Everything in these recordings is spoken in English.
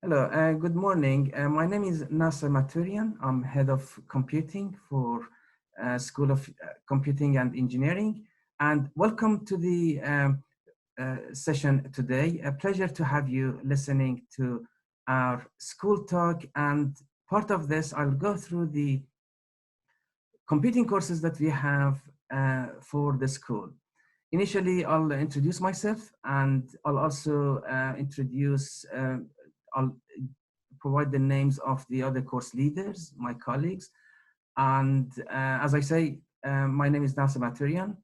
Hello, good morning. My name is Nasser Maturian. I'm head of computing for School of Computing and Engineering. And welcome to the session today. A pleasure to have you listening to our school talk. And part of this, I'll go through the computing courses that we have for the school. Initially, I'll introduce myself and I'll also I'll provide the names of the other course leaders, my colleagues. And as I say, my name is Nasser Maturian.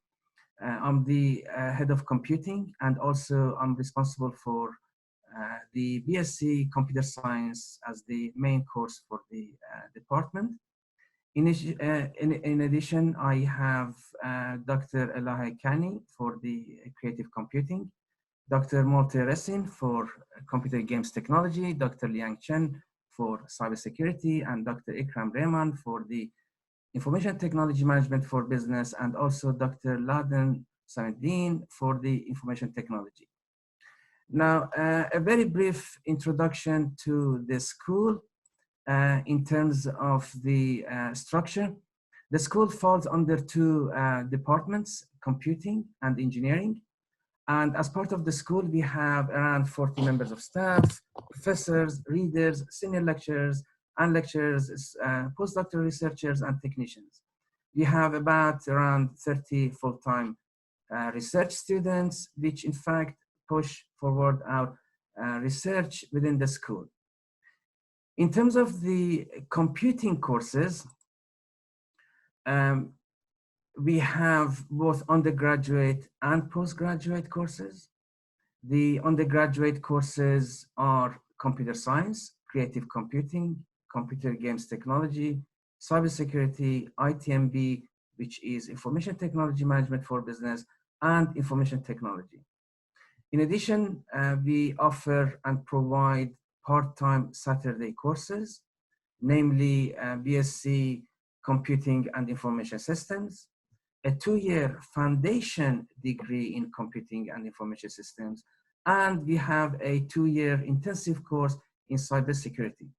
I'm the head of computing, and also I'm responsible for the BSc Computer Science as the main course for the department. In addition, I have Dr. Elahe Kani for the creative computing, Dr. Morte Resin for computer games technology, Dr. Liang Chen for cybersecurity, and Dr. Ikram Rehman for the information technology management for business, and also Dr. Laden Sameddin for the information technology. Now, a very brief introduction to the school in terms of the structure. The school falls under two departments, computing and engineering. And as part of the school, we have around 40 members of staff, professors, readers, senior lecturers, and lecturers, postdoctoral researchers, and technicians. We have about around 30 full-time research students, which in fact push forward our research within the school. In terms of the computing courses, we have both undergraduate and postgraduate courses. The undergraduate courses are computer science, creative computing, computer games technology, cybersecurity, ITMB, which is information technology management for business, and information technology. In addition, we offer and provide part-time Saturday courses, namely BSc Computing and Information Systems, a 2-year foundation degree in Computing and Information Systems, and we have a 2-year intensive course in cybersecurity.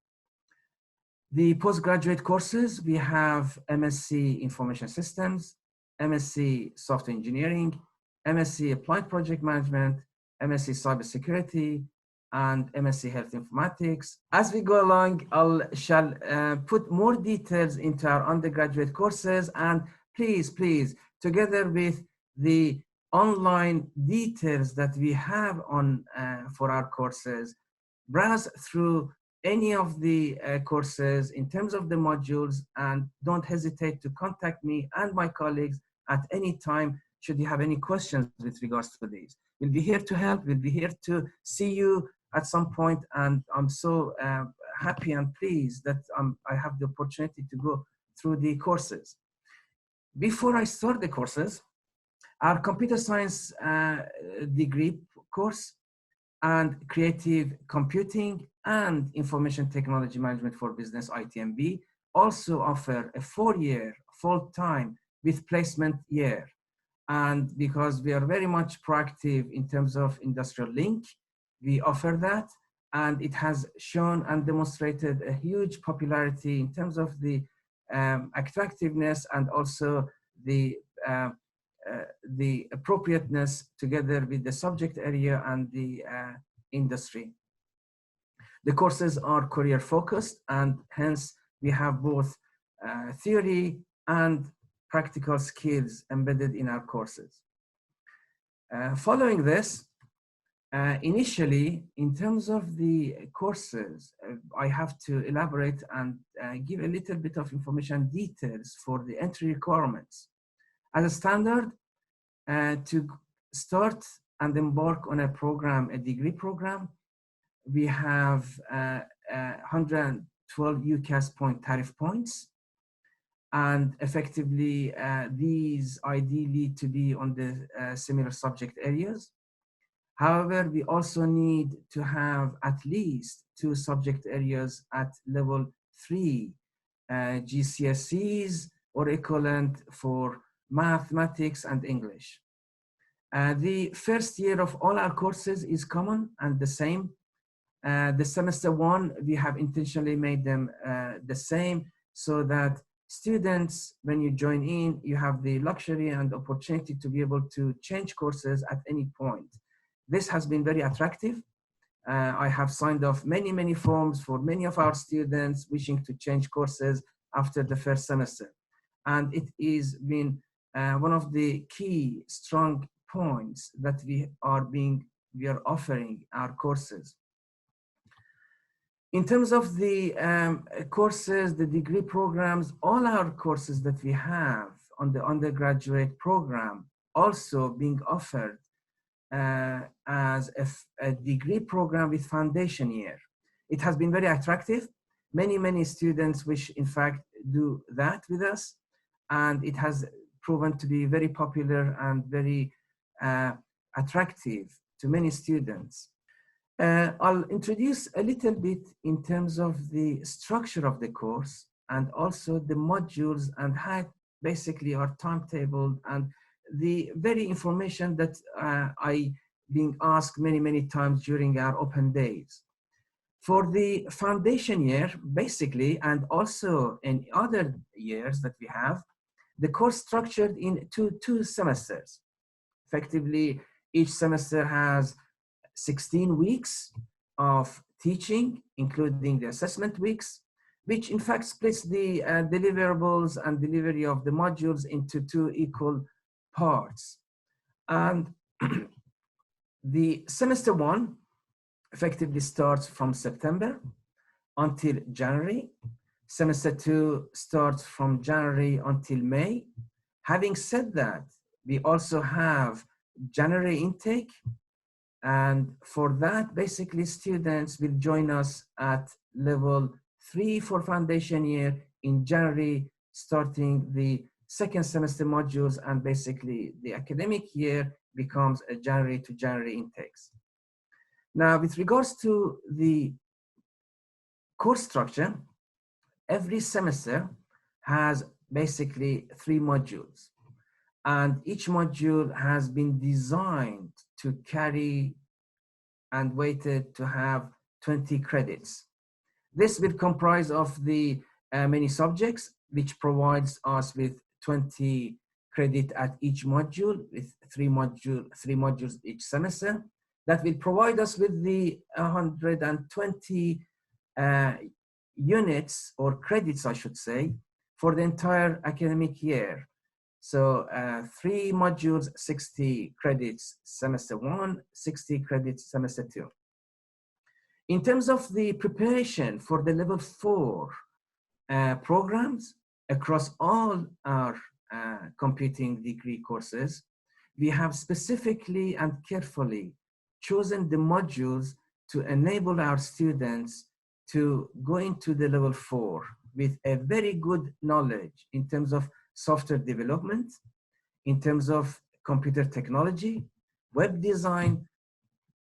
The postgraduate courses, we have MSc Information Systems, MSc Software Engineering, MSc Applied Project Management, MSc Cybersecurity, and MSc Health Informatics. As we go along, shall put more details into our undergraduate courses, and please, together with the online details that we have on for our courses, browse through any of the courses in terms of the modules, and don't hesitate to contact me and my colleagues at any time should you have any questions with regards to these. We'll be here to help. We'll be here to see you at some point, and I'm so happy and pleased that I have the opportunity to go through the courses. Before I start the courses, our computer science degree course and creative computing and information technology management for business, ITMB, also offer a 4-year full-time with placement year. And because we are very much proactive in terms of industrial link, we offer that, and it has shown and demonstrated a huge popularity in terms of the attractiveness and also the appropriateness together with the subject area and the industry. The courses are career focused, and hence we have both theory and practical skills embedded in our courses. Following this, initially, in terms of the courses, I have to elaborate and give a little bit of information details for the entry requirements. As a standard, to start and embark on a program, a degree program, we have 112 UCAS point tariff points. And effectively, these ideally to be on the similar subject areas. However, we also need to have at least 2 subject areas at level 3 GCSEs or equivalent for mathematics and English. The first year of all our courses is common and the same. The semester one, we have intentionally made them the same so that students, when you join in, you have the luxury and opportunity to be able to change courses at any point. This has been very attractive. I have signed off many forms for many of our students wishing to change courses after the first semester. And it is been one of the key strong points that we are offering our courses. In terms of the courses, the degree programs, all our courses that we have on the undergraduate program also being offered as a degree program with foundation year. It has been very attractive. Many students wish, in fact, do that with us. And it has proven to be very popular and very attractive to many students. I'll introduce a little bit in terms of the structure of the course and also the modules and how basically are timetabled and the very information that I being asked many times during our open days. For the foundation year, basically, and also in other years that we have, the course structured in two semesters. Effectively, each semester has 16 weeks of teaching, including the assessment weeks, which in fact splits the deliverables and delivery of the modules into two equal parts. And the semester one effectively starts from September until January. Semester two starts from January until May. Having said that, we also have January intake. And for that, basically students will join us at level 3 for foundation year in January, starting the second semester modules, and basically the academic year becomes a January to January intakes. Now, with regards to the course structure, every semester has basically 3 modules. And each module has been designed to carry and weighted to have 20 credits. This will comprise of the many subjects, which provides us with 20 credit at each module, with three modules each semester. That will provide us with the 120 units or credits, I should say, for the entire academic year. So 3 modules, 60 credits semester 1, 60 credits semester 2. In terms of the preparation for the level 4 programs across all our computing degree courses, we have specifically and carefully chosen the modules to enable our students to go into the level 4 with a very good knowledge in terms of software development, in terms of computer technology, web design,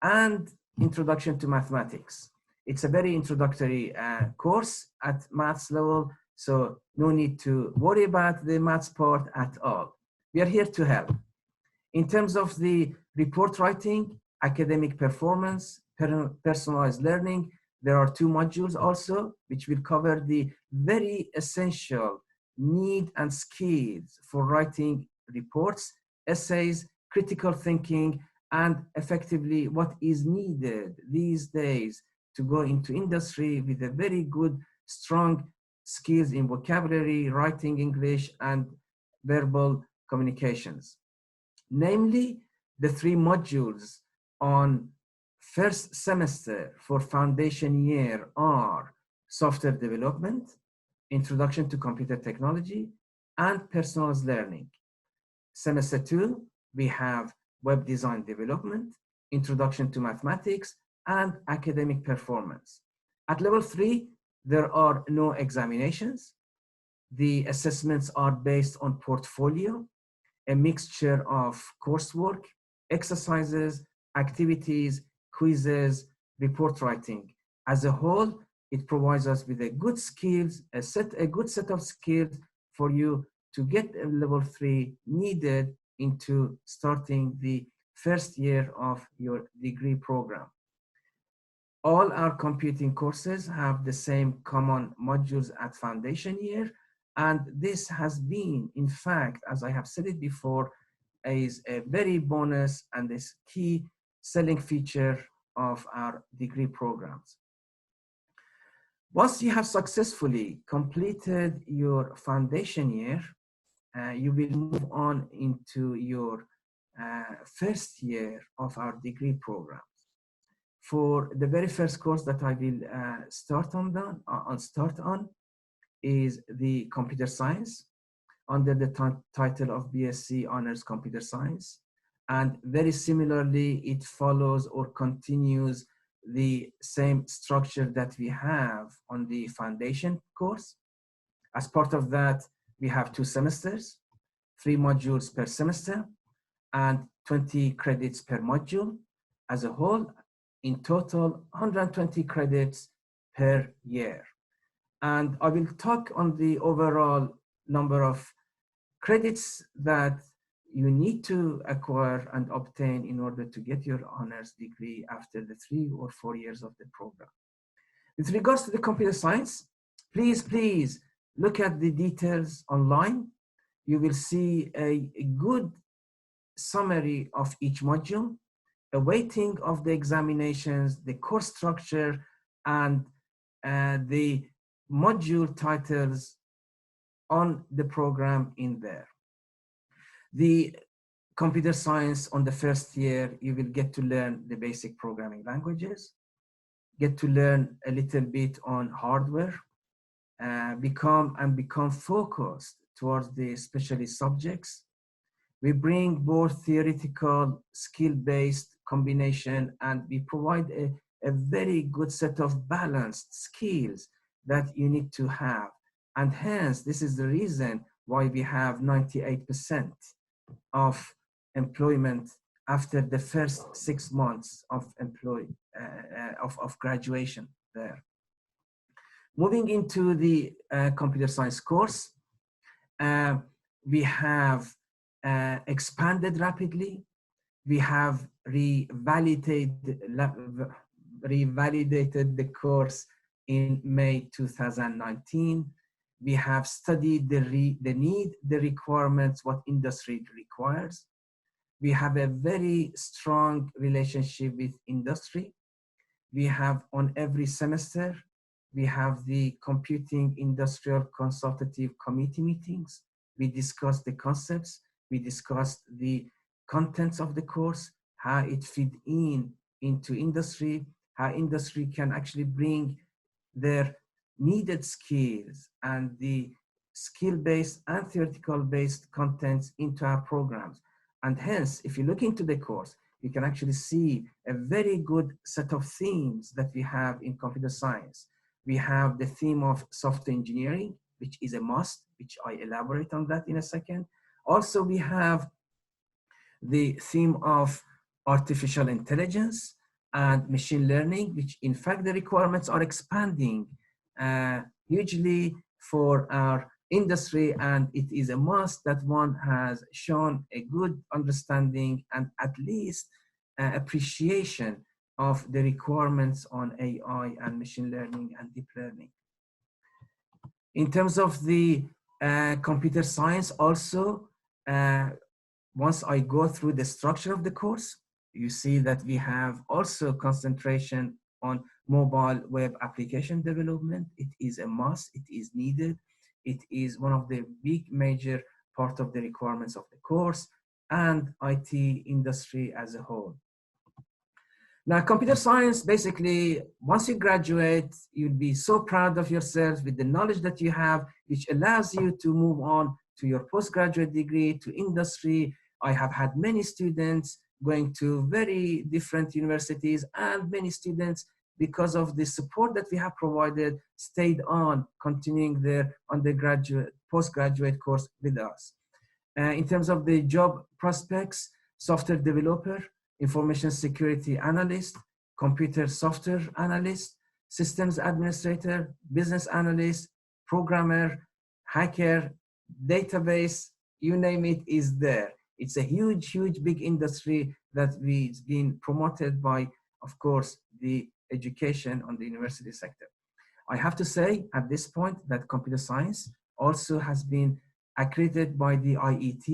and introduction to mathematics. It's a very introductory course at maths level, so no need to worry about the maths part at all. We are here to help. In terms of the report writing, academic performance, personalized learning, there are 2 modules also, which will cover the very essential need and skills for writing reports, essays, critical thinking, and effectively what is needed these days to go into industry with a very good, strong skills in vocabulary, writing English, and verbal communications. Namely, the 3 modules on first semester for foundation year are software development, introduction to computer technology, and personalized learning. Semester 2, we have web design development, introduction to mathematics, and academic performance. At level 3, there are no examinations. The assessments are based on portfolio, a mixture of coursework, exercises, activities, quizzes, report writing. As a whole, it provides us with a good skills, a good set of skills for you to get a level 3 needed into starting the first year of your degree program. All our computing courses have the same common modules at foundation year. And this has been, in fact, as I have said it before, is a very bonus and this key selling feature of our degree programs. Once you have successfully completed your foundation year, you will move on into your first year of our degree program. For the very first course that I will start on is the computer science under the title of BSc Honors Computer Science. And very similarly, it follows or continues the same structure that we have on the foundation course. As part of that, we have 2 semesters, 3 modules per semester, and 20 credits per module. As a whole, in total, 120 credits per year. And I will talk on the overall number of credits that you need to acquire and obtain in order to get your honors degree after the 3 or 4 years of the program. With regards to the computer science, please look at the details online. You will see a good summary of each module, a weighting of the examinations, the course structure, and the module titles on the program in there. The computer science on the first year, you will get to learn the basic programming languages, get to learn a little bit on hardware, become focused towards the specialist subjects. We bring both theoretical, skill-based combination, and we provide a very good set of balanced skills that you need to have. And hence, this is the reason why we have 98% of employment after the first 6 months of graduation there. Moving into the computer science course, we have expanded rapidly. We have revalidated the course in May 2019. We have studied the requirements, what industry requires. We have a very strong relationship with industry. We have on every semester, we have the computing industrial consultative committee meetings. We discuss the concepts. We discussed the contents of the course, how it fit into industry, how industry can actually bring their needed skills and the skill-based and theoretical-based contents into our programs. And hence, if you look into the course, you can actually see a very good set of themes that we have in computer science. We have the theme of software engineering, which is a must, which I elaborate on that in a second. Also, we have the theme of artificial intelligence and machine learning, which in fact the requirements are expanding hugely for our industry, and it is a must that one has shown a good understanding and at least appreciation of the requirements on AI and machine learning and deep learning. In terms of the computer science also, once I go through the structure of the course, you see that we have also concentration on mobile web application development. It is a must, it is needed. It is one of the big major part of the requirements of the course and IT industry as a whole. Now, computer science, basically, once you graduate, you'll be so proud of yourself with the knowledge that you have, which allows you to move on to your postgraduate degree, to industry. I have had many students going to very different universities, and many students, because of the support that we have provided, stayed on continuing their undergraduate, postgraduate course with us. In terms of the job prospects, software developer, information security analyst, computer software analyst, systems administrator, business analyst, programmer, hacker, database, you name it, is there. It's a huge, big industry that we've been promoted by, of course, the education on the university sector. I have to say at this point that computer science also has been accredited by the IET,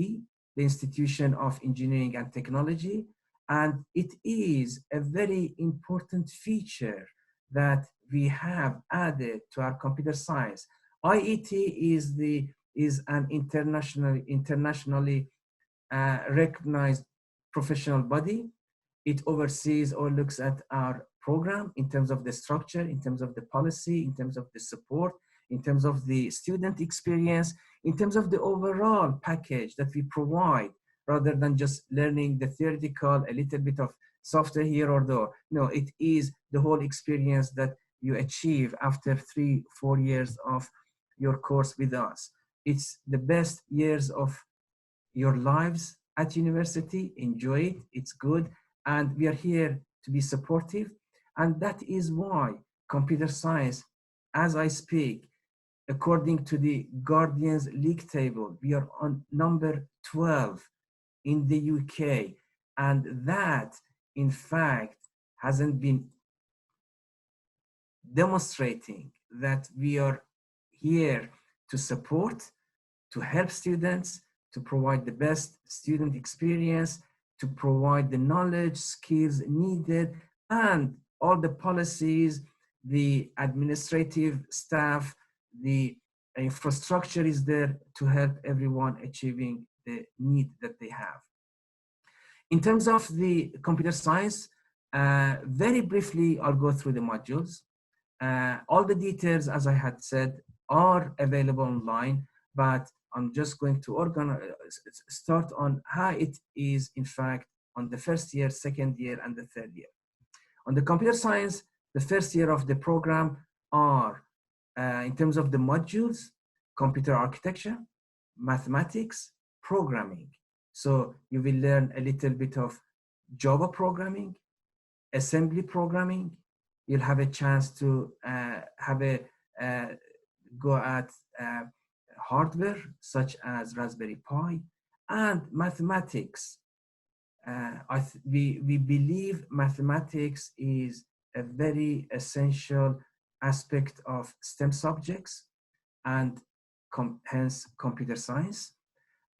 the Institution of Engineering and Technology, and it is a very important feature that we have added to our computer science. IET is an internationally recognized professional body. It oversees or looks at our program in terms of the structure, in terms of the policy, in terms of the support, in terms of the student experience, in terms of the overall package that we provide, rather than just learning the theoretical, a little bit of software here or there. No, it is the whole experience that you achieve after 3-4 years of your course with us. It's the best years of your lives at university. Enjoy it, it's good, and we are here to be supportive. And that is why computer science, as I speak, according to the Guardian's league table, we are on number 12 in the UK. And that, in fact, hasn't been demonstrating that we are here to support, to help students, to provide the best student experience, to provide the knowledge, skills needed, and all the policies, the administrative staff, the infrastructure is there to help everyone achieving the need that they have. In terms of the computer science, very briefly, I'll go through the modules. All the details, as I had said, are available online, but I'm just going to start on how it is, in fact, on the first year, second year, and the third year. On the computer science, the first year of the program are, in terms of the modules, computer architecture, mathematics, programming. So you will learn a little bit of Java programming, assembly programming. You'll have a chance to go at hardware such as Raspberry Pi, and mathematics. We believe mathematics is a very essential aspect of STEM subjects and hence computer science.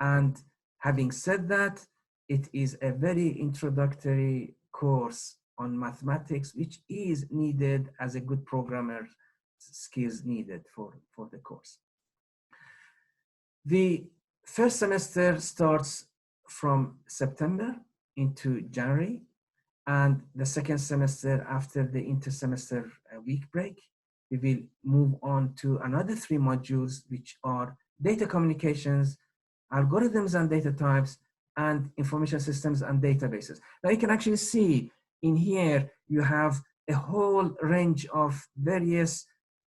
And having said that, it is a very introductory course on mathematics, which is needed as a good programmer, skills needed for the course. The first semester starts from September into January, and the second semester, after the inter-semester week break, we will move on to another 3 modules, which are data communications, algorithms and data types, and information systems and databases. Now you can actually see in here, you have a whole range of various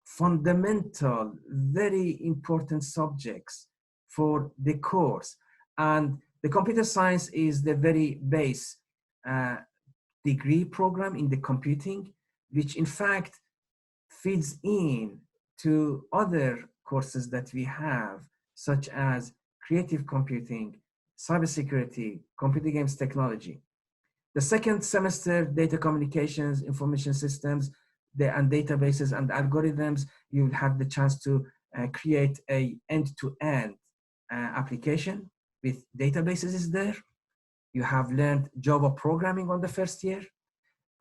fundamental, very important subjects for the course. And the computer science is the very base degree program in the computing, which in fact feeds in to other courses that we have, such as creative computing, cybersecurity, computer games technology. The second semester, data communications, information systems, and databases and algorithms, you'll have the chance to create a end-to-end application with databases is there. You have learned Java programming on the first year.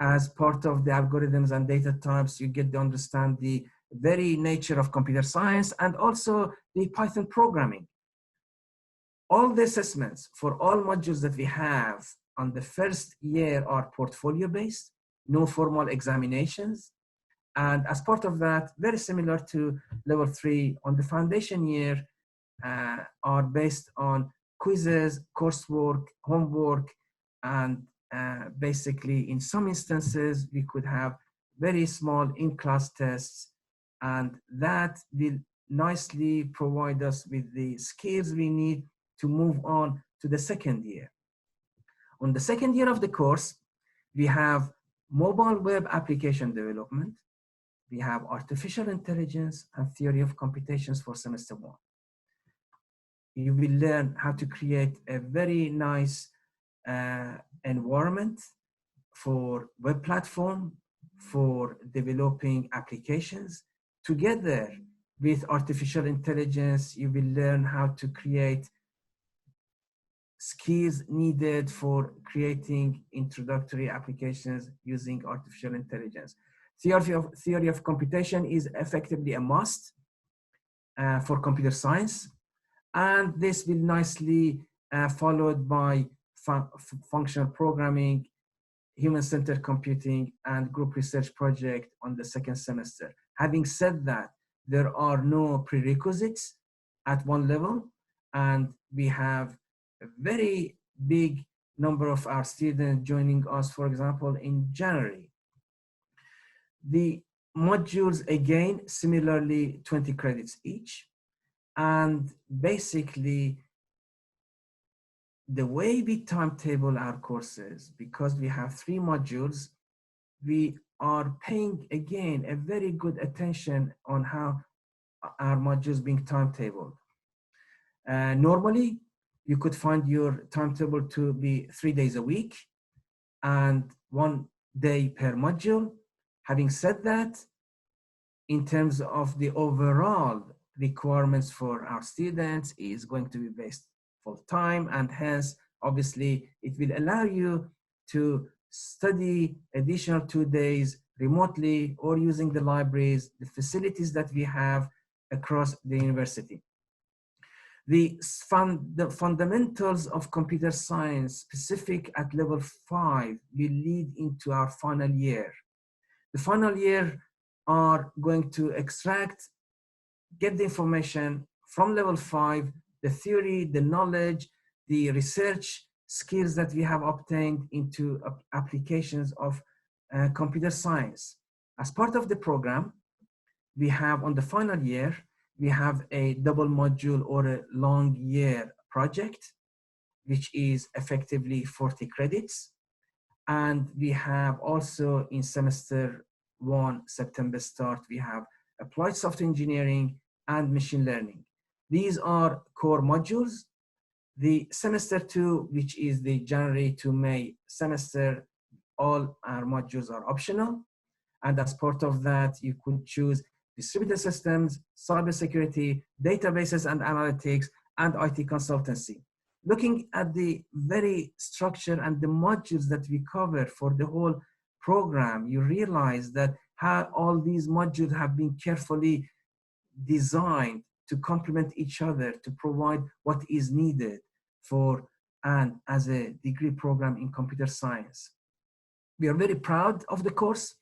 As part of the algorithms and data types, you get to understand the very nature of computer science and also the Python programming. All the assessments for all modules that we have on the first year are portfolio-based, no formal examinations. And as part of that, very similar to level 3 on the foundation year, are based on quizzes, coursework, homework, and basically in some instances, we could have very small in-class tests, and that will nicely provide us with the skills we need to move on to the second year. On the second year of the course, we have mobile web application development. We have artificial intelligence and theory of computations for semester 1. You will learn how to create a very nice environment for web platform, for developing applications. Together with artificial intelligence, you will learn how to create skills needed for creating introductory applications using artificial intelligence. Theory of computation is effectively a must for computer science, and this will nicely followed by functional programming, human-centered computing, and group research project on the second semester. Having said that, there are no prerequisites at one level, and we have a very big number of our students joining us, for example, in January. The modules, again, similarly 20 credits each. And basically, the way we timetable our courses, because we have 3 modules, we are paying, again, a very good attention on how our modules being timetabled. Normally, you could find your timetable to be 3 days a week and 1 day per module. Having said that, in terms of the overall requirements for our students is going to be based full time, and hence, obviously, it will allow you to study additional 2 days remotely or using the libraries, the facilities that we have across the university. The fundamentals of computer science specific at level 5 will lead into our final year. The final year are going to extract, get the information from level 5, the theory, the knowledge, the research skills that we have obtained into applications of computer science. As part of the program, we have on the final year, we have a double module or a long year project, which is effectively 40 credits. And we have also in semester 1, September start, we have applied software engineering and machine learning. These are core modules. The semester 2, which is the January to May semester, all our modules are optional. And as part of that, you could choose distributed systems, cybersecurity, databases and analytics, and IT consultancy. Looking at the very structure and the modules that we cover for the whole program, you realize that how all these modules have been carefully designed to complement each other to provide what is needed for and as a degree program in computer science. We are very proud of the course.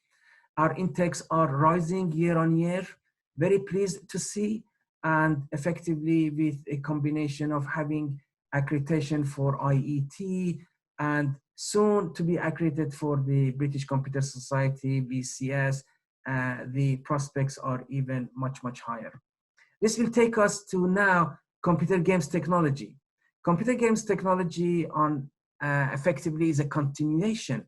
Our intakes are rising year on year, very pleased to see, and effectively with a combination of having accreditation for IET and soon to be accredited for the British Computer Society, BCS, the prospects are even much, much higher. This will take us to now computer games technology. Computer games technology on effectively is a continuation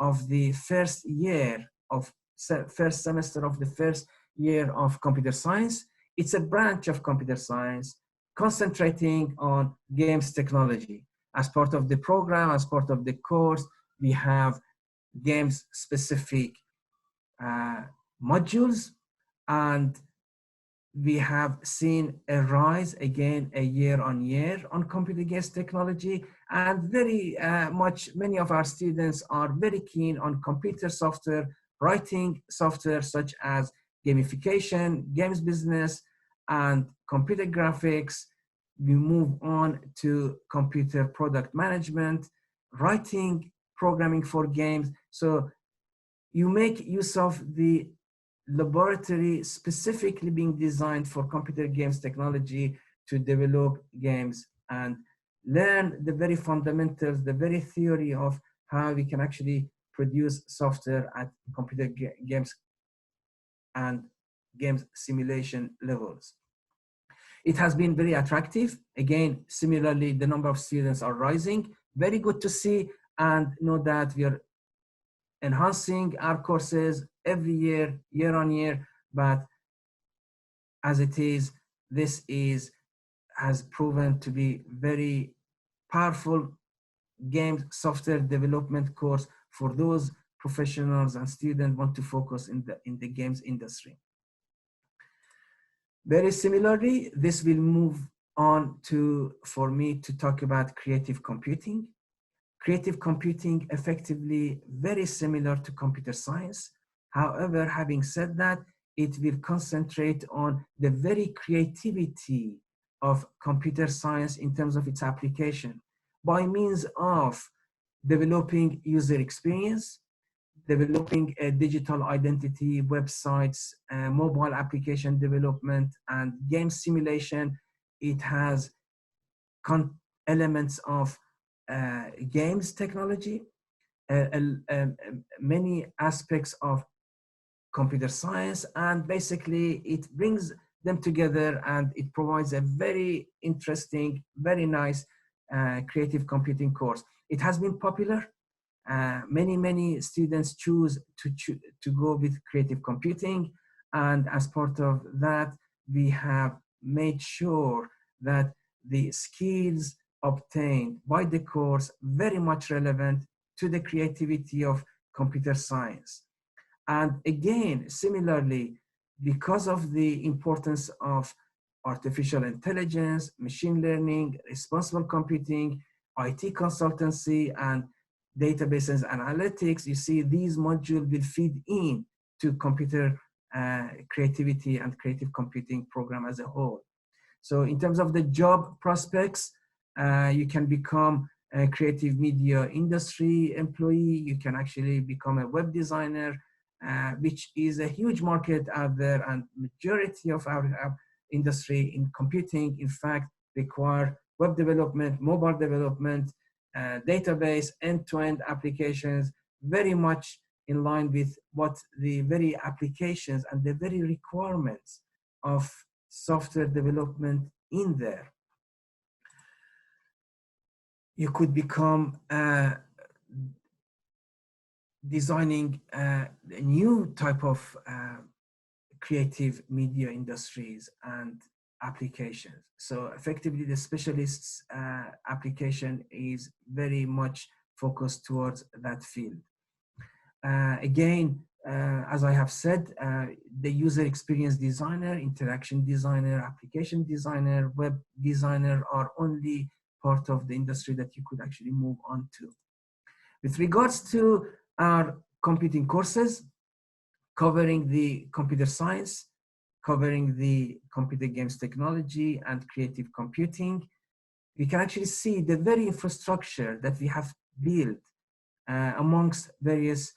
of the first year of first semester of the first year of computer science. It's a branch of computer science concentrating on games technology. As part of the program, as part of the course, we have games specific modules, and we have seen a rise again a year on year on computer games technology, and very much many of our students are very keen on computer software, writing software such as gamification, games business, and computer graphics. We move on to computer product management, writing programming for games. So you make use of the laboratory specifically being designed for computer games technology to develop games and learn the very fundamentals, the very theory of how we can actually produce software at computer games and games simulation levels. It has been very attractive. Again, similarly, the number of students are rising. Very good to see and know that we are enhancing our courses every year, year on year, but as it is, this has proven to be very powerful games software development course for those professionals and students want to focus in the games industry. Very similarly, this will move on to, for me to talk about creative computing. Creative computing effectively very similar to computer science. However, having said that, it will concentrate on the very creativity of computer science in terms of its application by means of developing user experience, developing a digital identity, websites, mobile application development, and game simulation. It has elements of games technology, many aspects of computer science, and basically it brings them together and it provides a very interesting, very nice creative computing course. It has been popular. Many students choose to go with creative computing, and as part of that, we have made sure that the skills obtained by the course very much relevant to the creativity of computer science. And again, similarly, because of the importance of artificial intelligence, machine learning, responsible computing, IT consultancy, and databases analytics, you see these modules will feed in to computer creativity and creative computing program as a whole. So in terms of the job prospects, you can become a creative media industry employee. You can actually become a web designer, which is a huge market out there, and majority of our industry in computing, in fact, require web development, mobile development, database, end-to-end applications, very much in line with what the very applications and the very requirements of software development in there. You could become designing a new type of creative media industries and applications. So effectively, the specialists application is very much focused towards that field. Again, as I have said, the user experience designer, interaction designer, application designer, web designer are only part of the industry that you could actually move on to. With regards to our computing courses, covering the computer science, covering the computer games technology and creative computing, we can actually see the very infrastructure that we have built amongst various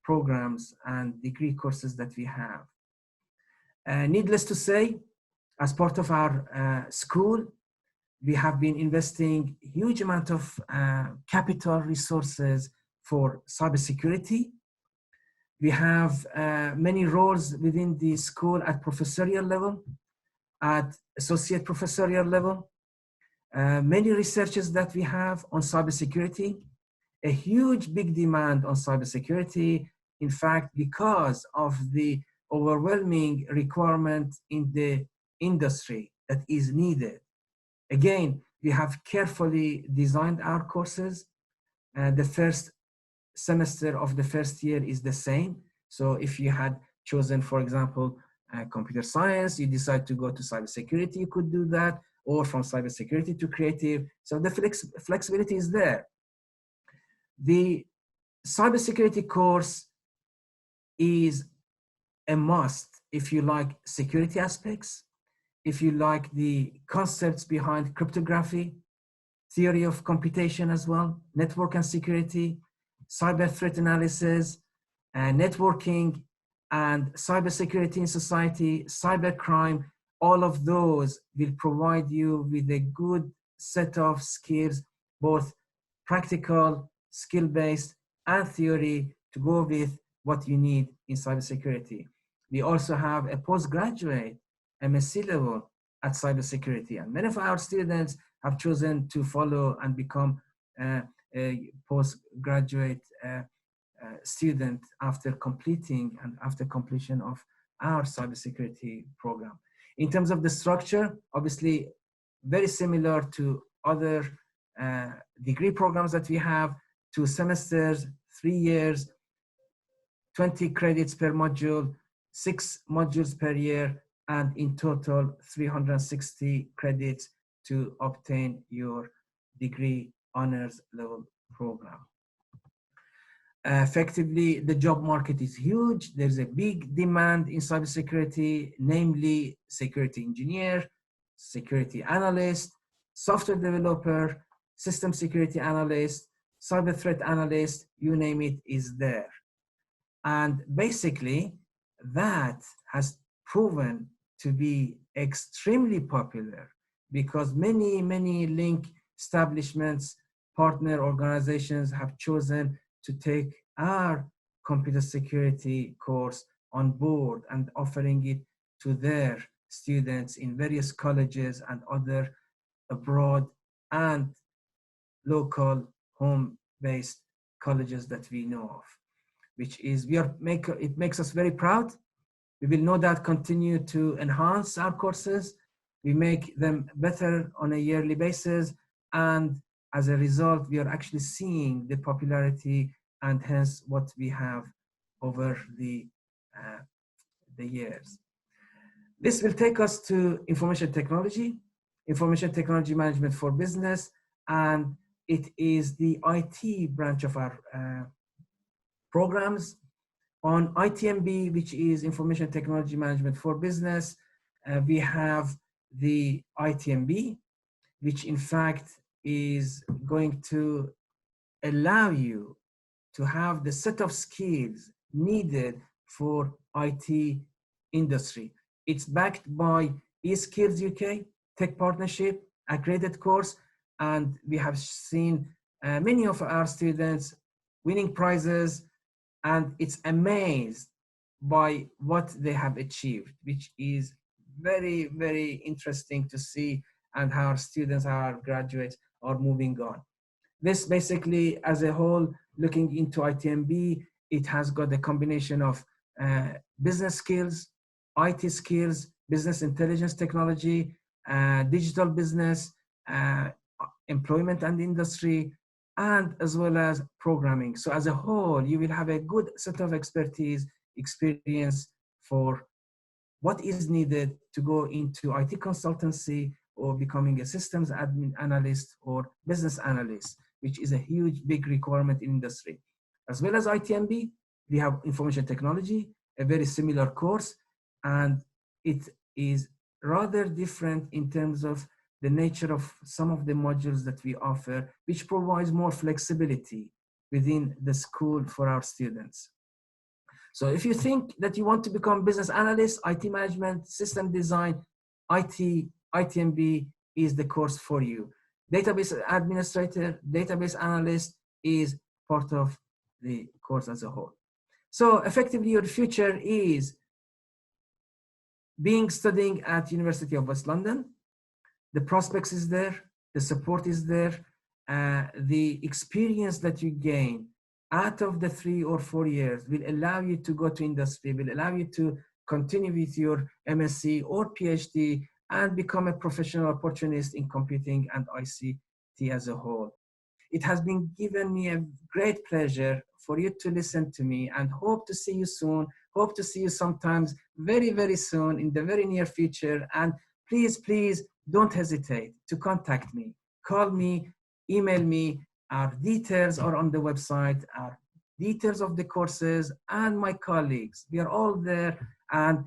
programs and degree courses that we have. Needless to say, as part of our school, we have been investing a huge amount of capital resources for cybersecurity. We have many roles within the school at professorial level, at associate professorial level, many researches that we have on cybersecurity, a huge big demand on cybersecurity, in fact, because of the overwhelming requirement in the industry that is needed. Again, we have carefully designed our courses. The first semester of the first year is the same. So if you had chosen, for example, computer science, you decide to go to cybersecurity, you could do that, or from cybersecurity to creative. So the flexibility is there. The cybersecurity course is a must if you like security aspects, if you like the concepts behind cryptography, theory of computation as well, network and security, cyber threat analysis, networking, and cybersecurity in society, cybercrime. All of those will provide you with a good set of skills, both practical, skill-based, and theory to go with what you need in cybersecurity. We also have a postgraduate MSc level at cybersecurity, and many of our students have chosen to follow and become a postgraduate student after completing and after completion of our cybersecurity program. In terms of the structure, obviously very similar to other degree programs that we have, 2 semesters, 3 years, 20 credits per module, 6 modules per year, and in total 360 credits to obtain your degree honors level program. Effectively, the job market is huge. There's a big demand in cybersecurity, namely security engineer, security analyst, software developer, system security analyst, cyber threat analyst, you name it, is there. And basically, that has proven to be extremely popular because many link establishments, partner organizations have chosen to take our computer security course on board and offering it to their students in various colleges and other abroad and local home-based colleges that we know of, which is it makes us very proud. We will no doubt continue to enhance our courses. We make them better on a yearly basis, and as a result, we are actually seeing the popularity and hence what we have over the years. This will take us to information technology management for business, and it is the IT branch of our programs. On ITMB, which is Information Technology Management for Business, we have the ITMB, which in fact is going to allow you to have the set of skills needed for IT industry. It's backed by eSkills UK, Tech Partnership, accredited course, and we have seen many of our students winning prizes, and it's amazed by what they have achieved, which is very interesting to see, and how our students, our graduates are moving on. This basically, as a whole, looking into ITMB, it has got a combination of business skills, IT skills, business intelligence technology, digital business, employment and industry, and as well as programming. So as a whole, you will have a good set of experience for what is needed to go into IT consultancy or becoming a systems admin analyst or business analyst, which is a huge, big requirement in industry. As well as ITMB, we have information technology, a very similar course, and it is rather different in terms of the nature of some of the modules that we offer, which provides more flexibility within the school for our students. So if you think that you want to become business analyst, IT management, system design, ITMB is the course for you. Database administrator, database analyst is part of the course as a whole. So effectively, your future is studying at University of West London. The prospects is there, the support is there, the experience that you gain out of the 3 or 4 years will allow you to go to industry, will allow you to continue with your MSc or PhD and become a professional opportunist in computing and ICT as a whole. It has been given me a great pleasure for you to listen to me, and hope to see you soon, hope to see you sometimes very soon in the very near future. And please don't hesitate to contact me, call me, email me. Our details are on the website, our details of the courses and my colleagues. We are all there, and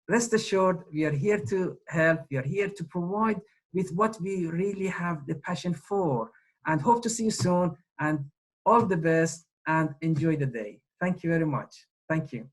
rest assured, we are here to help. We are here to provide with what we really have the passion for, and hope to see you soon, and all the best, and enjoy the day. Thank you very much. Thank you.